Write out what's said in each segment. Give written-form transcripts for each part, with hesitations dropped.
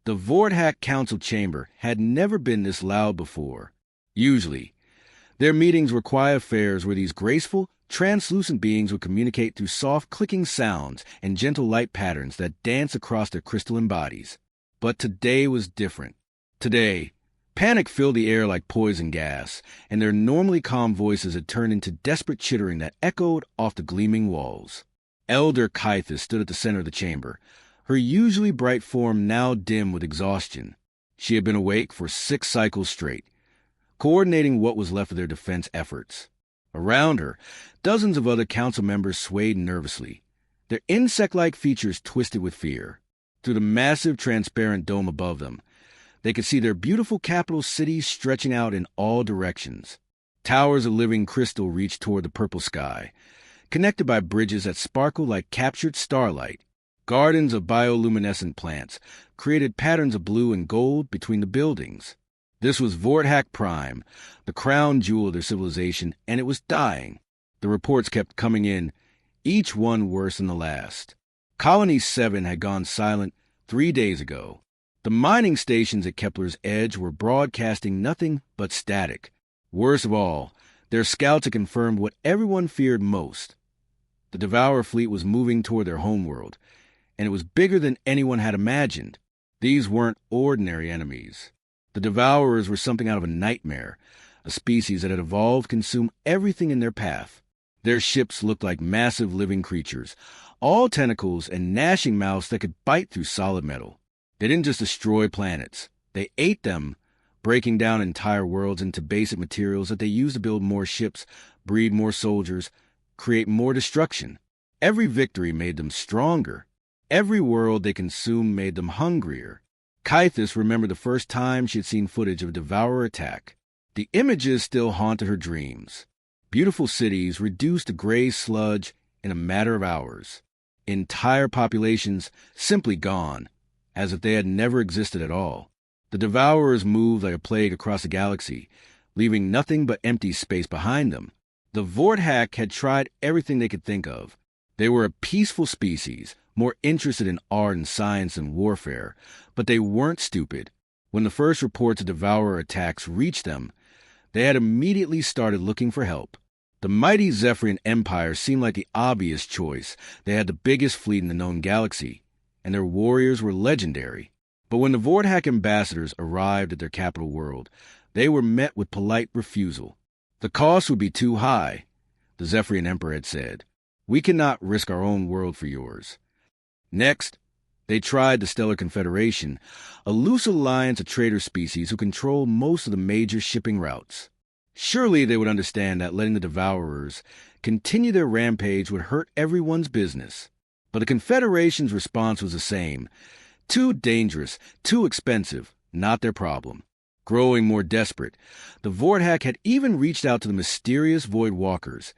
The Vorthack Council chamber had never been this loud before. Usually, their meetings were quiet affairs where these graceful, translucent beings would communicate through soft clicking sounds and gentle light patterns that dance across their crystalline bodies. But today was different. Today, panic filled the air like poison gas, and their normally calm voices had turned into desperate chittering that echoed off the gleaming walls. Elder Kythus stood at the center of the chamber, her usually bright form now dim with exhaustion. She had been awake for 6 cycles straight, coordinating what was left of their defense efforts. Around her, dozens of other council members swayed nervously, their insect-like features twisted with fear. Through the massive transparent dome above them, they could see their beautiful capital cities stretching out in all directions. Towers of living crystal reached toward the purple sky, connected by bridges that sparkled like captured starlight. Gardens of bioluminescent plants created patterns of blue and gold between the buildings. This was Vorthack Prime, the crown jewel of their civilization, and it was dying. The reports kept coming in, each one worse than the last. Colony 7 had gone silent 3 days ago. The mining stations at Kepler's Edge were broadcasting nothing but static. Worst of all, their scouts had confirmed what everyone feared most. The Devourer fleet was moving toward their homeworld, and it was bigger than anyone had imagined. These weren't ordinary enemies. The Devourers were something out of a nightmare, a species that had evolved to consume everything in their path. Their ships looked like massive living creatures, all tentacles and gnashing mouths that could bite through solid metal. They didn't just destroy planets. They ate them, breaking down entire worlds into basic materials that they used to build more ships, breed more soldiers, create more destruction. Every victory made them stronger. Every world they consumed made them hungrier. Kythus remembered the first time she had seen footage of a Devourer attack. The images still haunted her dreams. Beautiful cities reduced to gray sludge in a matter of hours. Entire populations simply gone, as if they had never existed at all. The Devourers moved like a plague across the galaxy, leaving nothing but empty space behind them. The Vorthack had tried everything they could think of. They were a peaceful species, more interested in art and science than warfare, but they weren't stupid. When the first reports of Devourer attacks reached them, they had immediately started looking for help. The mighty Zephyrian Empire seemed like the obvious choice. They had the biggest fleet in the known galaxy, and their warriors were legendary. But when the Vorthack ambassadors arrived at their capital world, they were met with polite refusal. The cost would be too high, the Zephyrian Emperor had said. We cannot risk our own world for yours. Next, they tried the Stellar Confederation, a loose alliance of traitor species who control most of the major shipping routes. Surely they would understand that letting the Devourers continue their rampage would hurt everyone's business. But the Confederation's response was the same. Too dangerous, too expensive, not their problem. Growing more desperate, the Vorthack had even reached out to the mysterious Void Walkers,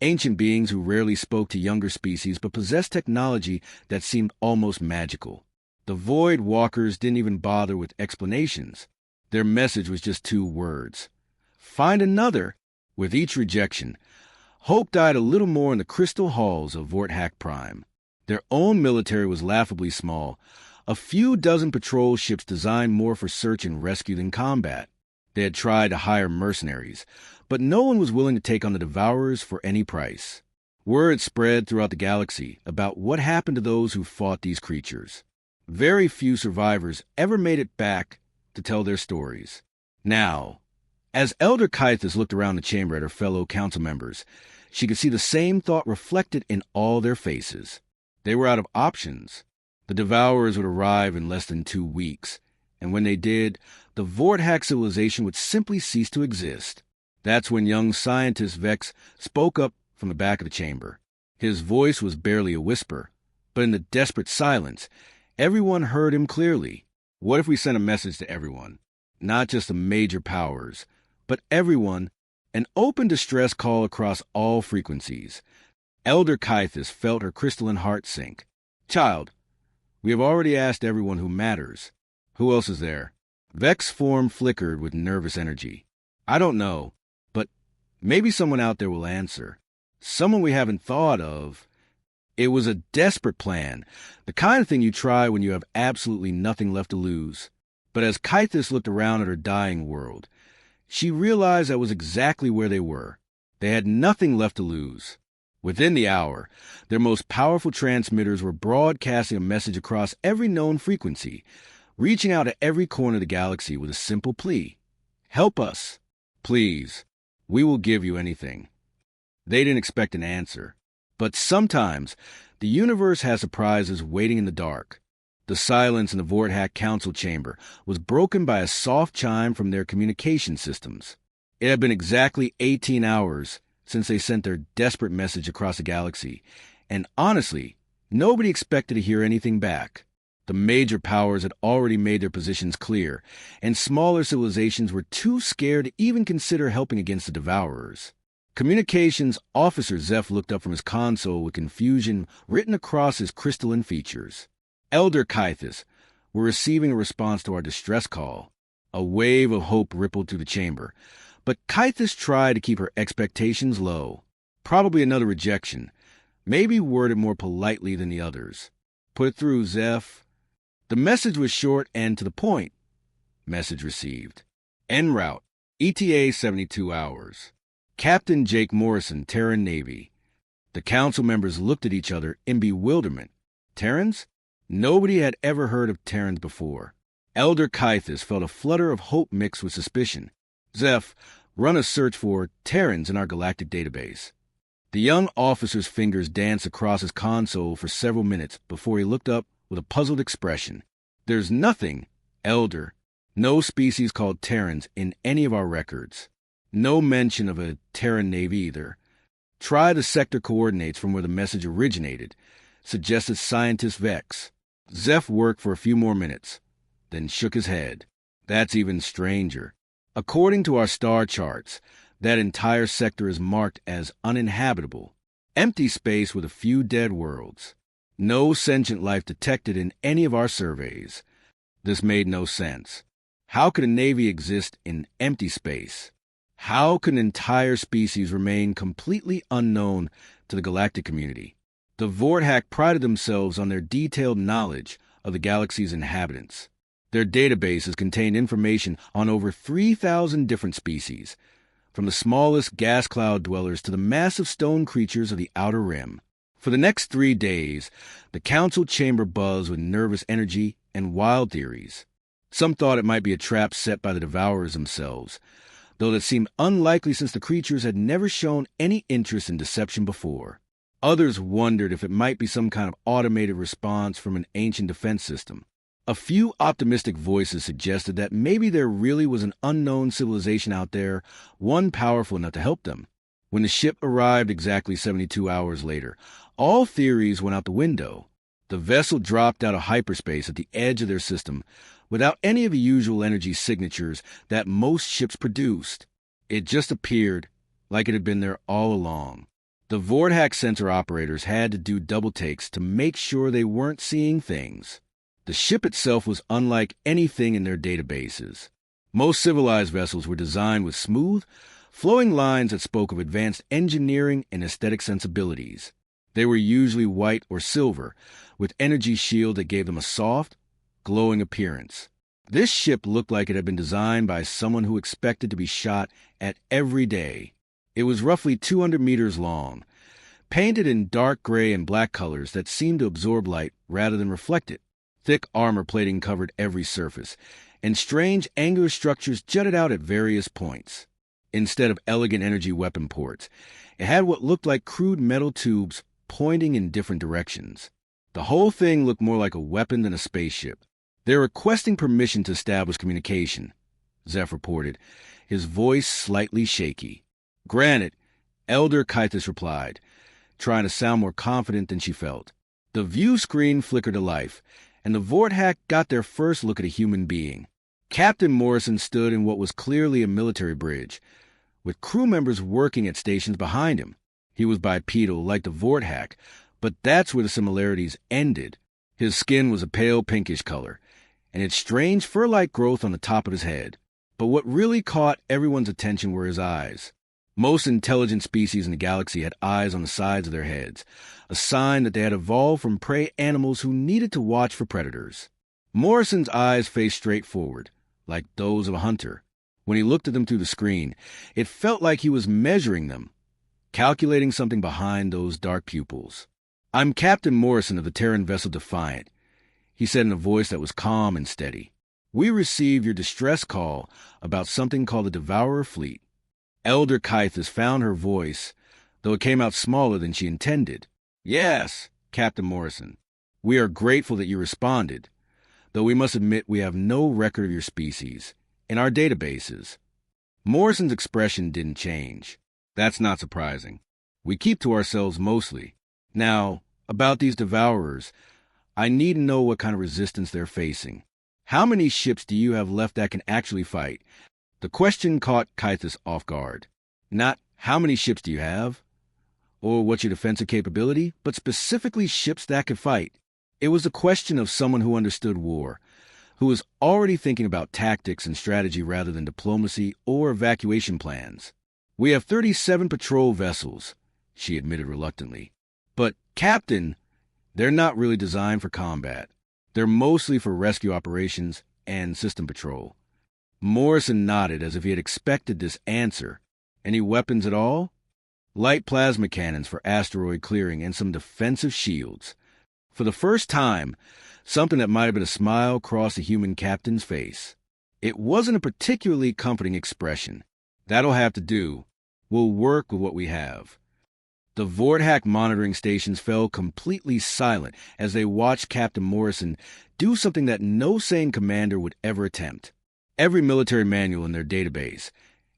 ancient beings who rarely spoke to younger species but possessed technology that seemed almost magical. The Void Walkers didn't even bother with explanations. Their message was just 2 words. Find another. With each rejection, hope died a little more in the crystal halls of Vorthack Prime. Their own military was laughably small, a few dozen patrol ships designed more for search and rescue than combat. They had tried to hire mercenaries, but no one was willing to take on the Devourers for any price. Word spread throughout the galaxy about what happened to those who fought these creatures. Very few survivors ever made it back to tell their stories. Now, as Elder Kythus looked around the chamber at her fellow council members, she could see the same thought reflected in all their faces. They were out of options. The Devourers would arrive in less than 2 weeks, and when they did, the Vorthack civilization would simply cease to exist. That's when young scientist Vex spoke up from the back of the chamber. His voice was barely a whisper, but in the desperate silence, everyone heard him clearly. What if we sent a message to everyone? Not just the major powers, but everyone, an open distress call across all frequencies. Elder Kythus felt her crystalline heart sink. Child, we have already asked everyone who matters. Who else is there? Vex's form flickered with nervous energy. I don't know, but maybe someone out there will answer. Someone we haven't thought of. It was a desperate plan, the kind of thing you try when you have absolutely nothing left to lose. But as Kythus looked around at her dying world, she realized that was exactly where they were. They had nothing left to lose. Within the hour, their most powerful transmitters were broadcasting a message across every known frequency, reaching out to every corner of the galaxy with a simple plea. Help us. Please. We will give you anything. They didn't expect an answer. But sometimes, the universe has surprises waiting in the dark. The silence in the Vorthack Council chamber was broken by a soft chime from their communication systems. It had been exactly 18 hours since they sent their desperate message across the galaxy, and honestly, nobody expected to hear anything back. The major powers had already made their positions clear, and smaller civilizations were too scared to even consider helping against the Devourers. Communications Officer Zeph looked up from his console with confusion written across his crystalline features. Elder Kythus, we're receiving a response to our distress call. A wave of hope rippled through the chamber, but Kythus tried to keep her expectations low. Probably another rejection, maybe worded more politely than the others. Put it through, Zeph. The message was short and to the point. Message received. En route. ETA 72 hours. Captain Jake Morrison, Terran Navy. The council members looked at each other in bewilderment. Terrans? Nobody had ever heard of Terrans before. Elder Kythus felt a flutter of hope mixed with suspicion. Zeph, run a search for Terrans in our galactic database. The young officer's fingers danced across his console for several minutes before he looked up with a puzzled expression. There's nothing, Elder, no species called Terrans in any of our records. No mention of a Terran navy either. Try the sector coordinates from where the message originated, suggested scientist Vex. Zeph worked for a few more minutes, then shook his head. That's even stranger. According to our star charts, that entire sector is marked as uninhabitable. Empty space with a few dead worlds. No sentient life detected in any of our surveys. This made no sense. How could a navy exist in empty space? How could an entire species remain completely unknown to the galactic community? The Vorthack prided themselves on their detailed knowledge of the galaxy's inhabitants. Their databases contained information on over 3,000 different species, from the smallest gas cloud dwellers to the massive stone creatures of the Outer Rim. For the next 3 days, the council chamber buzzed with nervous energy and wild theories. Some thought it might be a trap set by the Devourers themselves, though that seemed unlikely since the creatures had never shown any interest in deception before. Others wondered if it might be some kind of automated response from an ancient defense system. A few optimistic voices suggested that maybe there really was an unknown civilization out there, one powerful enough to help them. When the ship arrived exactly 72 hours later, all theories went out the window. The vessel dropped out of hyperspace at the edge of their system, without any of the usual energy signatures that most ships produced. It just appeared like it had been there all along. The Vorthack sensor operators had to do double takes to make sure they weren't seeing things. The ship itself was unlike anything in their databases. Most civilized vessels were designed with smooth, flowing lines that spoke of advanced engineering and aesthetic sensibilities. They were usually white or silver, with energy shield that gave them a soft, glowing appearance. This ship looked like it had been designed by someone who expected to be shot at every day. It was roughly 200 meters long, painted in dark gray and black colors that seemed to absorb light rather than reflect it. Thick armor plating covered every surface, and strange angular structures jutted out at various points. Instead of elegant energy weapon ports, it had what looked like crude metal tubes pointing in different directions. The whole thing looked more like a weapon than a spaceship. They were requesting permission to establish communication, Zeph reported, his voice slightly shaky. Granted, Elder Kythus replied, trying to sound more confident than she felt. The view screen flickered to life, and the Vorthack got their first look at a human being. Captain Morrison stood in what was clearly a military bridge, with crew members working at stations behind him. He was bipedal, like the Vorthack, but that's where the similarities ended. His skin was a pale pinkish color, and its strange fur-like growth on the top of his head. But what really caught everyone's attention were his eyes. Most intelligent species in the galaxy had eyes on the sides of their heads, a sign that they had evolved from prey animals who needed to watch for predators. Morrison's eyes faced straight forward, like those of a hunter. When he looked at them through the screen, it felt like he was measuring them, calculating something behind those dark pupils. "I'm Captain Morrison of the Terran vessel Defiant," he said in a voice that was calm and steady. "We received your distress call about something called the Devourer Fleet." Elder Kythus found her voice, though it came out smaller than she intended. "Yes, Captain Morrison. We are grateful that you responded, though we must admit we have no record of your species in our databases." Morrison's expression didn't change. "That's not surprising. We keep to ourselves mostly. Now, about these Devourers, I need to know what kind of resistance they're facing. How many ships do you have left that can actually fight?" The question caught Kythus off guard. Not how many ships do you have, or what's your defensive capability, but specifically ships that could fight. It was the question of someone who understood war, who was already thinking about tactics and strategy rather than diplomacy or evacuation plans. "We have 37 patrol vessels," she admitted reluctantly. "But, Captain, they're not really designed for combat. They're mostly for rescue operations and system patrol." Morrison nodded as if he had expected this answer. "Any weapons at all?" "Light plasma cannons for asteroid clearing and some defensive shields." For the first time, something that might have been a smile crossed the human captain's face. It wasn't a particularly comforting expression. "That'll have to do. We'll work with what we have." The Vorthack monitoring stations fell completely silent as they watched Captain Morrison do something that no sane commander would ever attempt. Every military manual in their database,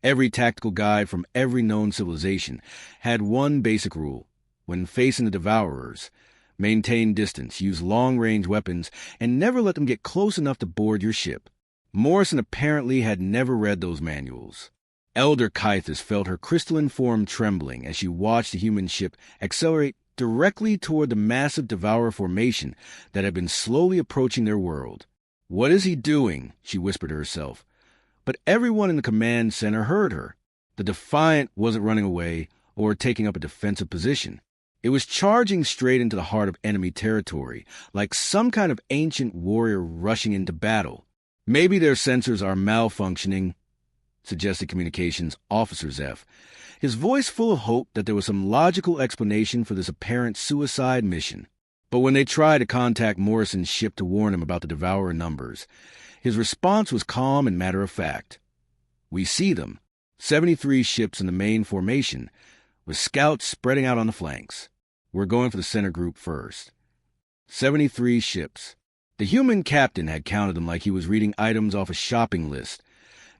every tactical guide from every known civilization, had one basic rule. When facing the Devourers, maintain distance, use long-range weapons, and never let them get close enough to board your ship. Morrison apparently had never read those manuals. Elder Kythus felt her crystalline form trembling as she watched the human ship accelerate directly toward the massive Devourer formation that had been slowly approaching their world. "What is he doing?" she whispered to herself. But everyone in the command center heard her. The Defiant wasn't running away or taking up a defensive position. It was charging straight into the heart of enemy territory, like some kind of ancient warrior rushing into battle. "Maybe their sensors are malfunctioning," suggested Communications Officer Zeph, his voice full of hope that there was some logical explanation for this apparent suicide mission. But when they tried to contact Morrison's ship to warn him about the Devourer numbers, his response was calm and matter-of-fact. "We see them. 73 ships in the main formation, with scouts spreading out on the flanks. We're going for the center group first." 73 ships. The human captain had counted them like he was reading items off a shopping list,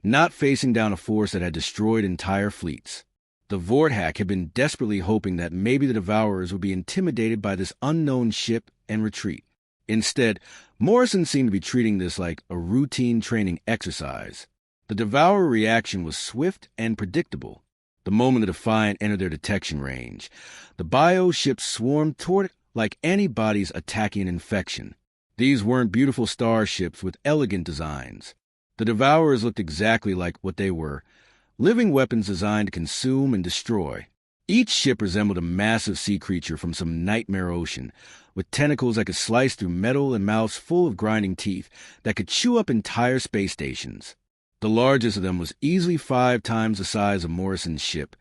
not facing down a force that had destroyed entire fleets. The Vorthack had been desperately hoping that maybe the Devourers would be intimidated by this unknown ship and retreat. Instead, Morrison seemed to be treating this like a routine training exercise. The Devourer reaction was swift and predictable. The moment the Defiant entered their detection range, the bio ships swarmed toward it like antibodies attacking an infection. These weren't beautiful starships with elegant designs. The Devourers looked exactly like what they were, living weapons designed to consume and destroy. Each ship resembled a massive sea creature from some nightmare ocean, with tentacles that could slice through metal and mouths full of grinding teeth that could chew up entire space stations. The largest of them was easily 5 times the size of Morrison's ship,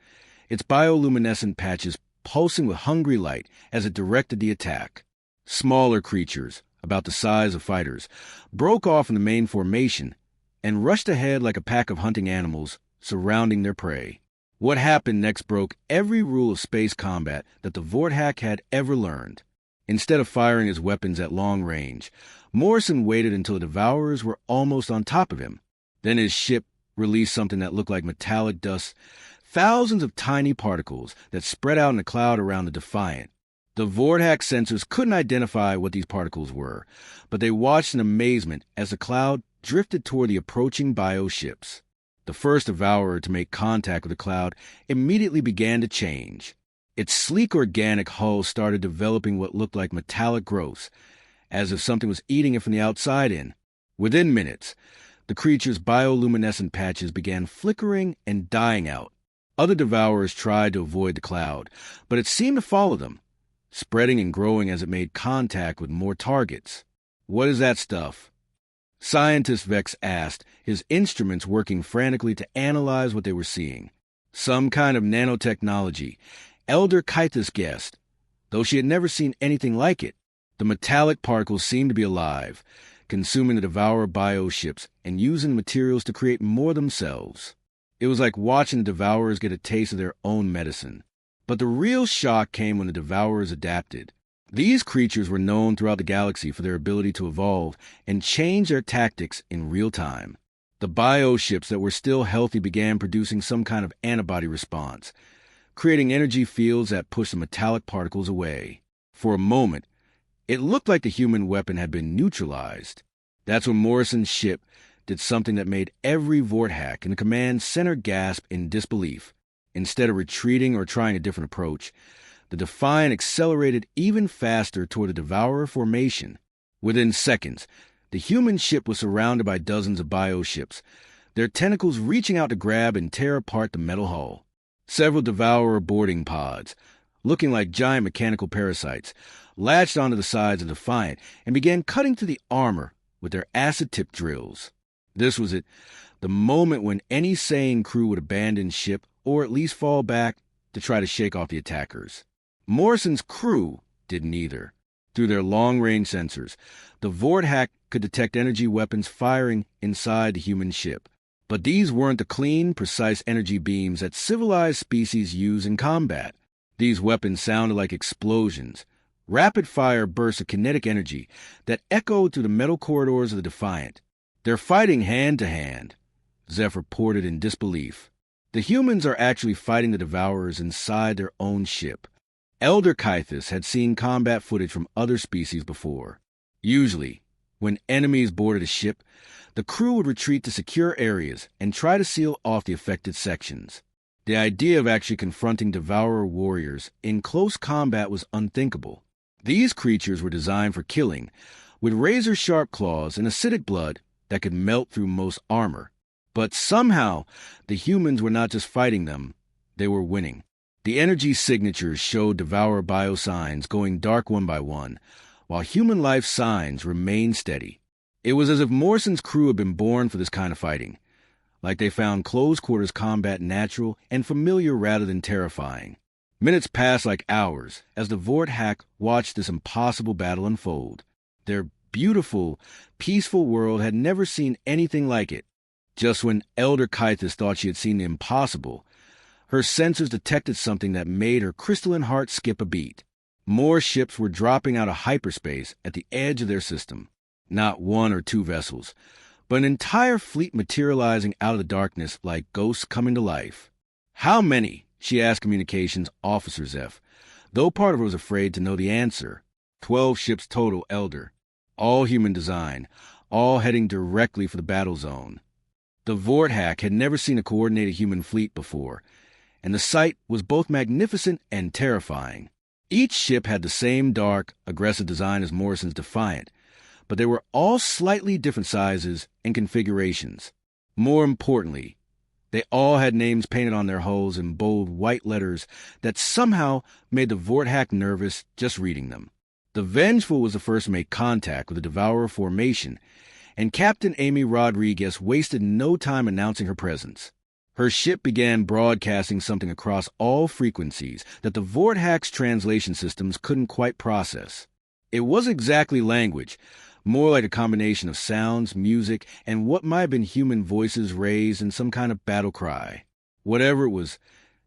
its bioluminescent patches pulsing with hungry light as it directed the attack. Smaller creatures, about the size of fighters, broke off in the main formation and rushed ahead like a pack of hunting animals surrounding their prey. What happened next broke every rule of space combat that the Vorthack had ever learned. Instead of firing his weapons at long range, Morrison waited until the Devourers were almost on top of him. Then his ship released something that looked like metallic dust, thousands of tiny particles that spread out in a cloud around the Defiant. The Vorthack sensors couldn't identify what these particles were, but they watched in amazement as the cloud drifted toward the approaching bio-ships. The first Devourer to make contact with the cloud immediately began to change. Its sleek organic hull started developing what looked like metallic growths, as if something was eating it from the outside in. Within minutes, the creature's bioluminescent patches began flickering and dying out. Other devourers tried to avoid the cloud, but it seemed to follow them, spreading and growing as it made contact with more targets. "What is that stuff?" Scientist Vex asked, his instruments working frantically to analyze what they were seeing. "Some kind of nanotechnology," Elder Kythus guessed, though she had never seen anything like it. The metallic particles seemed to be alive, consuming the devourer bioships and using materials to create more themselves. It was like watching the devourers get a taste of their own medicine. But the real shock came when the devourers adapted. These creatures were known throughout the galaxy for their ability to evolve and change their tactics in real time. The bioships that were still healthy began producing some kind of antibody response, creating energy fields that pushed the metallic particles away. For a moment, it looked like the human weapon had been neutralized. That's when Morrison's ship did something that made every Vorthack in the command center gasp in disbelief. Instead of retreating or trying a different approach, the Defiant accelerated even faster toward the Devourer formation. Within seconds, the human ship was surrounded by dozens of bioships, their tentacles reaching out to grab and tear apart the metal hull. Several Devourer boarding pods, looking like giant mechanical parasites, latched onto the sides of the Defiant and began cutting through the armor with their acid-tipped drills. This was it, the moment when any sane crew would abandon ship or at least fall back to try to shake off the attackers. Morrison's crew didn't either. Through their long-range sensors, the Vorthack could detect energy weapons firing inside the human ship. But these weren't the clean, precise energy beams that civilized species use in combat. These weapons sounded like explosions, rapid-fire bursts of kinetic energy that echoed through the metal corridors of the Defiant. "They're fighting hand-to-hand," Zeph reported in disbelief. "The humans are actually fighting the Devourers inside their own ship." Elder Kythus had seen combat footage from other species before. Usually, when enemies boarded a ship, the crew would retreat to secure areas and try to seal off the affected sections. The idea of actually confronting Devourer warriors in close combat was unthinkable. These creatures were designed for killing, with razor-sharp claws and acidic blood that could melt through most armor. But somehow, the humans were not just fighting them, they were winning. The energy signatures showed Devourer biosigns going dark one by one, while human life signs remained steady. It was as if Morrison's crew had been born for this kind of fighting, like they found close-quarters combat natural and familiar rather than terrifying. Minutes passed like hours as the Vorthack watched this impossible battle unfold. Their beautiful, peaceful world had never seen anything like it. Just when Elder Kythus thought she had seen the impossible, her sensors detected something that made her crystalline heart skip a beat. More ships were dropping out of hyperspace at the edge of their system. Not one or two vessels, but an entire fleet materializing out of the darkness like ghosts coming to life. "How many?" she asked Communications Officer Zeph, though part of her was afraid to know the answer. 12 ships total, Elder. All human design, all heading directly for the battle zone. The Vorthack had never seen a coordinated human fleet before, and the sight was both magnificent and terrifying. Each ship had the same dark, aggressive design as Morrison's Defiant, but they were all slightly different sizes and configurations. More importantly, they all had names painted on their hulls in bold white letters that somehow made the Vorthack nervous just reading them. The Vengeful was the first to make contact with the Devourer formation, and Captain Amy Rodriguez wasted no time announcing her presence. Her ship began broadcasting something across all frequencies that the Vorthack's translation systems couldn't quite process. It wasn't exactly language, more like a combination of sounds, music, and what might have been human voices raised in some kind of battle cry. Whatever it was,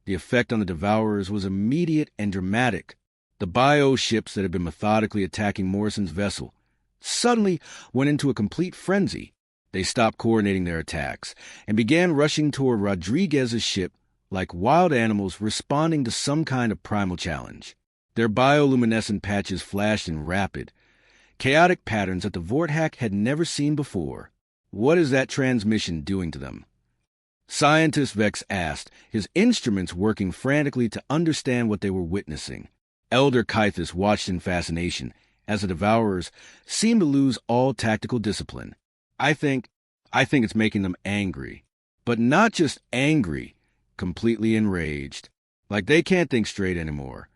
the effect on the Devourers was immediate and dramatic. The bioships that had been methodically attacking Morrison's vessel suddenly went into a complete frenzy. They stopped coordinating their attacks and began rushing toward Rodriguez's ship like wild animals responding to some kind of primal challenge. Their bioluminescent patches flashed in rapid, chaotic patterns that the Vorthack had never seen before. "What is that transmission doing to them?" Scientist Vex asked, his instruments working frantically to understand what they were witnessing. Elder Kythus watched in fascination as the Devourers seemed to lose all tactical discipline. I think it's making them angry. But not just angry, completely enraged, like they can't think straight anymore.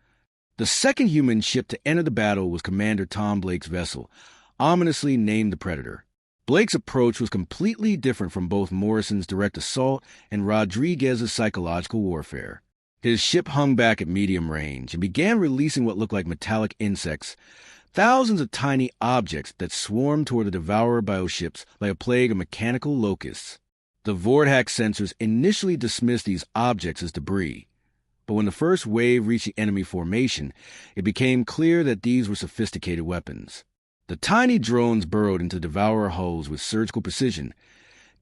The second human ship to enter the battle was Commander Tom Blake's vessel, ominously named the Predator. Blake's approach was completely different from both Morrison's direct assault and Rodriguez's psychological warfare. His ship hung back at medium range and began releasing what looked like metallic insects, thousands of tiny objects that swarmed toward the Devourer bioships like a plague of mechanical locusts. The Vortex sensors initially dismissed these objects as debris, but when the first wave reached the enemy formation, it became clear that these were sophisticated weapons. The tiny drones burrowed into Devourer hulls with surgical precision,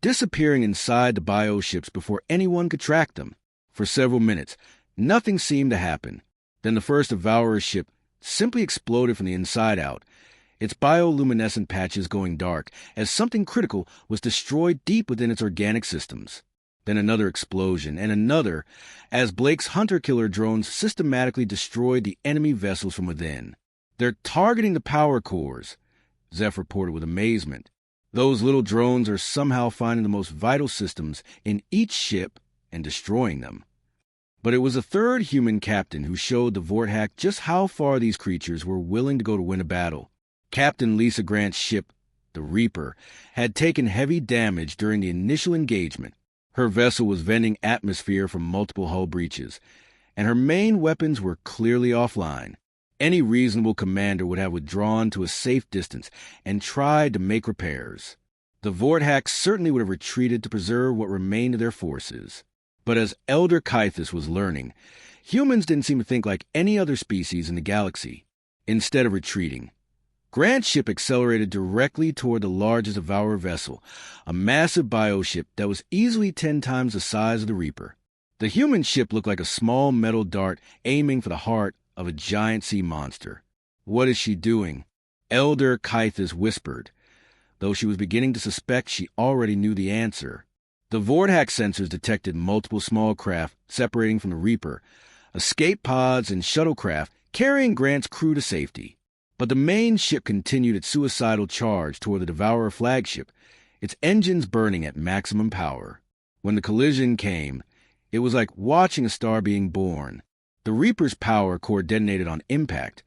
disappearing inside the bioships before anyone could track them. For several minutes, nothing seemed to happen. Then the first Devourer ship simply exploded from the inside out, its bioluminescent patches going dark as something critical was destroyed deep within its organic systems. Then another explosion, and another, as Blake's hunter-killer drones systematically destroyed the enemy vessels from within. "They're targeting the power cores," Zeph reported with amazement. "Those little drones are somehow finding the most vital systems in each ship and destroying them." But it was a third human captain who showed the Vortex just how far these creatures were willing to go to win a battle. Captain Lisa Grant's ship, the Reaper, had taken heavy damage during the initial engagement. Her vessel was venting atmosphere from multiple hull breaches, and her main weapons were clearly offline. Any reasonable commander would have withdrawn to a safe distance and tried to make repairs. The Vortex certainly would have retreated to preserve what remained of their forces. But as Elder Kythus was learning, humans didn't seem to think like any other species in the galaxy. Instead of retreating, Grant's ship accelerated directly toward the largest Devourer vessel, a massive bioship that was easily 10 times the size of the Reaper. The human ship looked like a small metal dart aiming for the heart of a giant sea monster. "What is she doing?" Elder Kythus whispered, though she was beginning to suspect she already knew the answer. The Vortex sensors detected multiple small craft separating from the Reaper, escape pods and shuttlecraft carrying Grant's crew to safety. But the main ship continued its suicidal charge toward the Devourer flagship, its engines burning at maximum power. When the collision came, it was like watching a star being born. The Reaper's power core detonated on impact,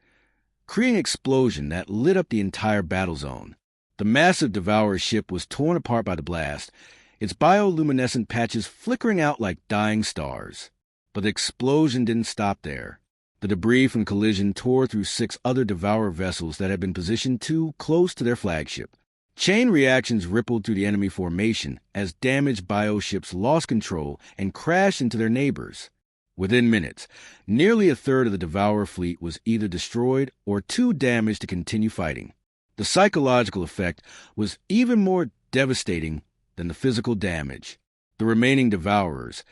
creating an explosion that lit up the entire battle zone. The massive Devourer ship was torn apart by the blast, its bioluminescent patches flickering out like dying stars. But the explosion didn't stop there. The debris from collision tore through 6 other Devourer vessels that had been positioned too close to their flagship. Chain reactions rippled through the enemy formation as damaged bioships lost control and crashed into their neighbors. Within minutes, nearly a third of the Devourer fleet was either destroyed or too damaged to continue fighting. The psychological effect was even more devastating than the physical damage. The remaining Devourers,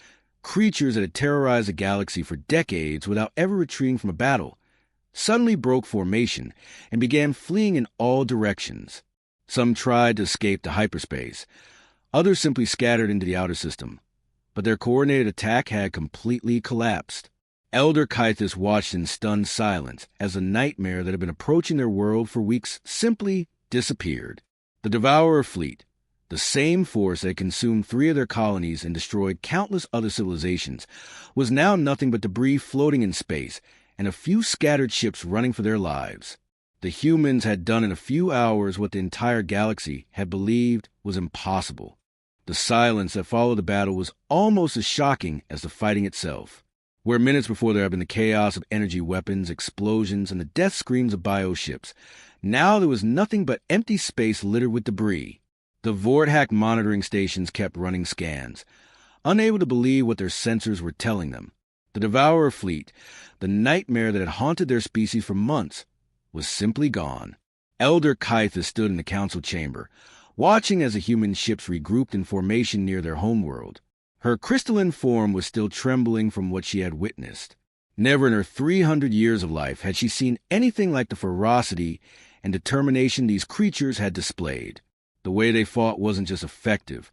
creatures that had terrorized the galaxy for decades without ever retreating from a battle, suddenly broke formation and began fleeing in all directions. Some tried to escape to hyperspace. Others simply scattered into the outer system. But their coordinated attack had completely collapsed. Elder Kythus watched in stunned silence as a nightmare that had been approaching their world for weeks simply disappeared. The Devourer fleet, the same force that had consumed 3 of their colonies and destroyed countless other civilizations, was now nothing but debris floating in space and a few scattered ships running for their lives. The humans had done in a few hours what the entire galaxy had believed was impossible. The silence that followed the battle was almost as shocking as the fighting itself. Where minutes before there had been the chaos of energy weapons, explosions, and the death screams of bioships, now there was nothing but empty space littered with debris. The Vortex monitoring stations kept running scans, unable to believe what their sensors were telling them. The Devourer fleet, the nightmare that had haunted their species for months, was simply gone. Elder Kythus stood in the council chamber, watching as the human ships regrouped in formation near their homeworld. Her crystalline form was still trembling from what she had witnessed. Never in her 300 years of life had she seen anything like the ferocity and determination these creatures had displayed. The way they fought wasn't just effective.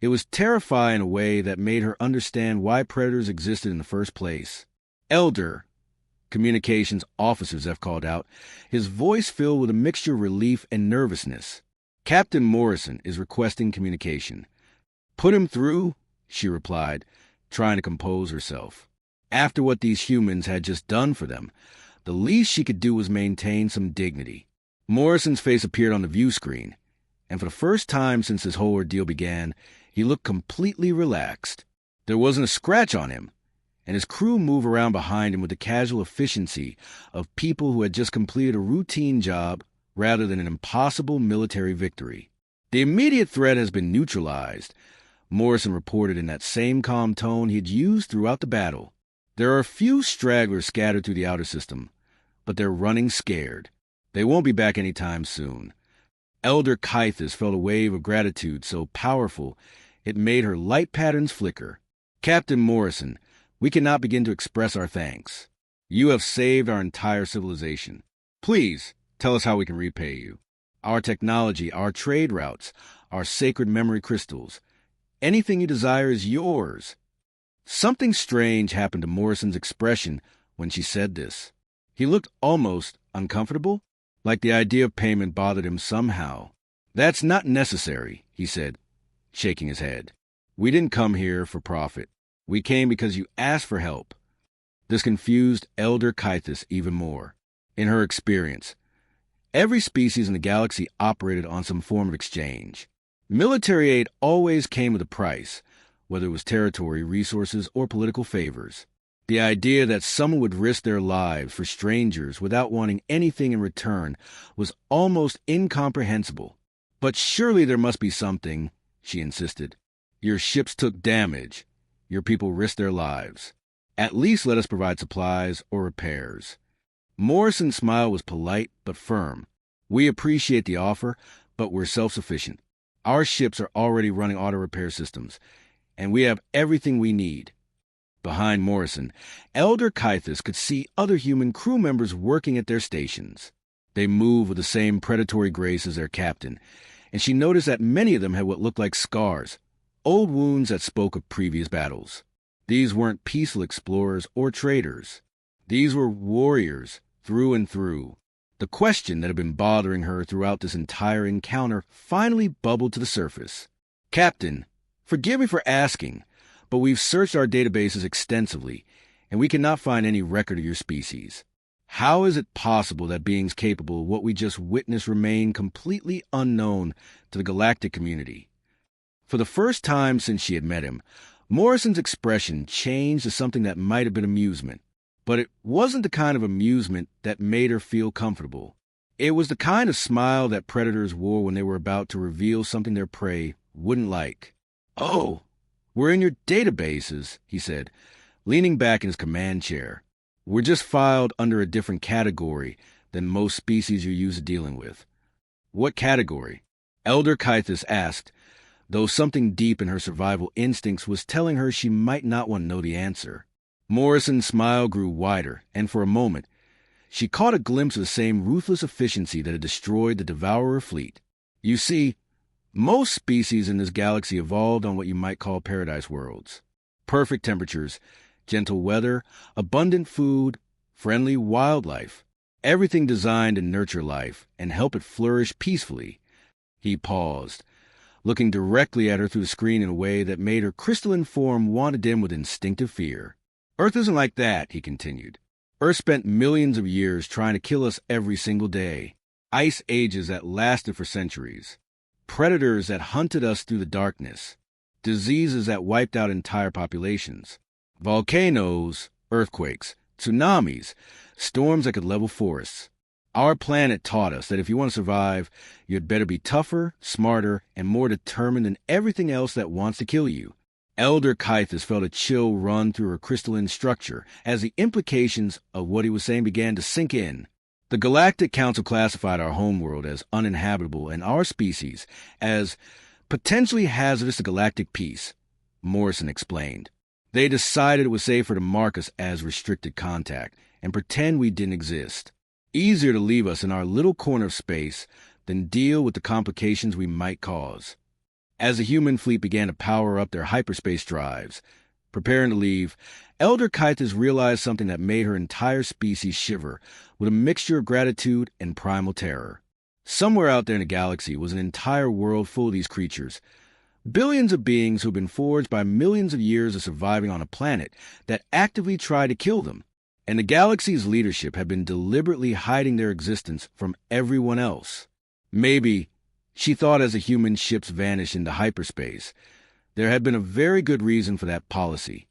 It was terrifying in a way that made her understand why predators existed in the first place. "Elder," communications officer Zeph called out, his voice filled with a mixture of relief and nervousness. "Captain Morrison is requesting communication." "Put him through," she replied, trying to compose herself. After what these humans had just done for them, the least she could do was maintain some dignity. Morrison's face appeared on the view screen, and for the first time since this whole ordeal began, he looked completely relaxed. There wasn't a scratch on him, and his crew moved around behind him with the casual efficiency of people who had just completed a routine job rather than an impossible military victory. The immediate threat has been neutralized, Morrison reported in that same calm tone he had used throughout the battle. There are a few stragglers scattered through the outer system, but they're running scared. They won't be back anytime soon. Elder Kythus felt a wave of gratitude so powerful it made her light patterns flicker. Captain Morrison, we cannot begin to express our thanks. You have saved our entire civilization. Please, tell us how we can repay you. Our technology, our trade routes, our sacred memory crystals. Anything you desire is yours. Something strange happened to Morrison's expression when she said this. He looked almost uncomfortable, like the idea of payment bothered him somehow. That's not necessary, he said, shaking his head. We didn't come here for profit. We came because you asked for help. This confused Elder Kythus even more. In her experience, every species in the galaxy operated on some form of exchange. Military aid always came with a price, whether it was territory, resources, or political favors. The idea that someone would risk their lives for strangers without wanting anything in return was almost incomprehensible. But surely there must be something, she insisted. Your ships took damage. Your people risked their lives. At least let us provide supplies or repairs. Morrison's smile was polite but firm. We appreciate the offer, but we're self-sufficient. Our ships are already running auto repair systems, and we have everything we need. Behind Morrison, Elder Kythus could see other human crew members working at their stations. They moved with the same predatory grace as their captain, and she noticed that many of them had what looked like scars, old wounds that spoke of previous battles. These weren't peaceful explorers or traders. These were warriors through and through. The question that had been bothering her throughout this entire encounter finally bubbled to the surface. Captain, forgive me for asking, but we've searched our databases extensively, and we cannot find any record of your species. How is it possible that beings capable of what we just witnessed remain completely unknown to the galactic community? For the first time since she had met him, Morrison's expression changed to something that might have been amusement. But it wasn't the kind of amusement that made her feel comfortable. It was the kind of smile that predators wore when they were about to reveal something their prey wouldn't like. Oh, we're in your databases, he said, leaning back in his command chair. We're just filed under a different category than most species you're used to dealing with. What category? Elder Kythus asked, though something deep in her survival instincts was telling her she might not want to know the answer. Morrison's smile grew wider, and for a moment, she caught a glimpse of the same ruthless efficiency that had destroyed the Devourer fleet. You see, most species in this galaxy evolved on what you might call paradise worlds. Perfect temperatures, gentle weather, abundant food, friendly wildlife. Everything designed to nurture life and help it flourish peacefully. He paused, looking directly at her through the screen in a way that made her crystalline form want to dim with instinctive fear. Earth isn't like that, he continued. Earth spent millions of years trying to kill us every single day. Ice ages that lasted for centuries. Predators that hunted us through the darkness. Diseases that wiped out entire populations. Volcanoes, earthquakes, tsunamis, storms that could level forests. Our planet taught us that if you want to survive, you had better be tougher, smarter, and more determined than everything else that wants to kill you. Elder Kythus felt a chill run through her crystalline structure as the implications of what he was saying began to sink in. The Galactic Council classified our homeworld as uninhabitable and our species as potentially hazardous to galactic peace, Morrison explained. They decided it was safer to mark us as restricted contact and pretend we didn't exist. Easier to leave us in our little corner of space than deal with the complications we might cause. As the human fleet began to power up their hyperspace drives, preparing to leave, Elder Kythus realized something that made her entire species shiver with a mixture of gratitude and primal terror. Somewhere out there in the galaxy was an entire world full of these creatures, Billions of beings who've been forged by millions of years of surviving on a planet that actively try to kill them. And the galaxy's leadership had been deliberately hiding their existence from everyone else. Maybe, she thought as the human ships vanished into hyperspace, there had been a very good reason for that policy.